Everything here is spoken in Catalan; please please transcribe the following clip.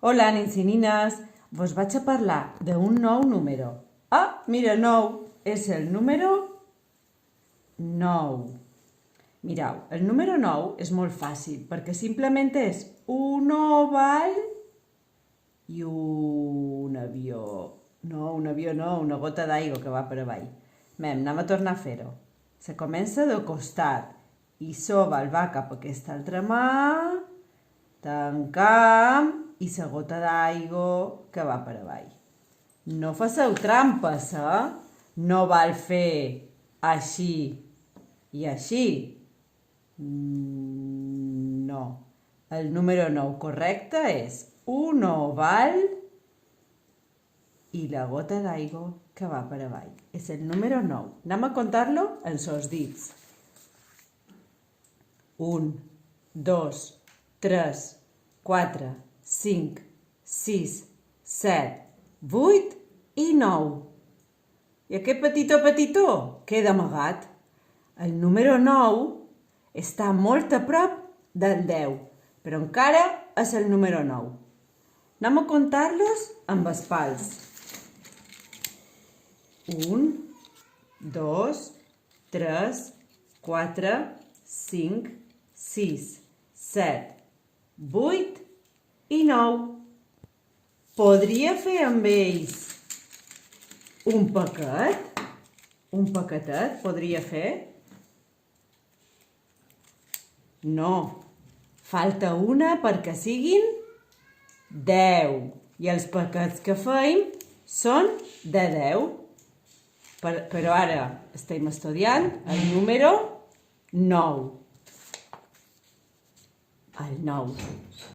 Hola, nens i nines, vos vaig a parlar d'un nou número. Ah, mira, 9 és el número 9. Mireu, el número 9 és molt fàcil perquè simplement és un oval i un avió. No, un avió no, una gota d'aigua que va per avall. Anem a tornar a fer-ho. Se comença de costat i l'oval va cap a aquesta altra mà, tancam i la gota d'aigua que va per avall. No faceu trampes, eh? No val fer així i així. No. El número 9 correcte és un oval i la gota d'aigua que va per avall. És el número 9. Anem a comptar-lo amb els dits. 1, 2, 3, 4, 5, 6, 7, 8 i 9. I aquest petitó queda amagat. El número 9 està molt a prop del 10, però encara és el número 9. Anem a comptar-los amb els pals. 1, 2, 3, 4, 5, 6, 7, 8 i 9. Podria fer amb ells un paquet? Un paquetet podria fer? No. Falta una perquè siguin 10. I els paquets que feim són de 10. Però ara estem estudiant el número 9. El 9.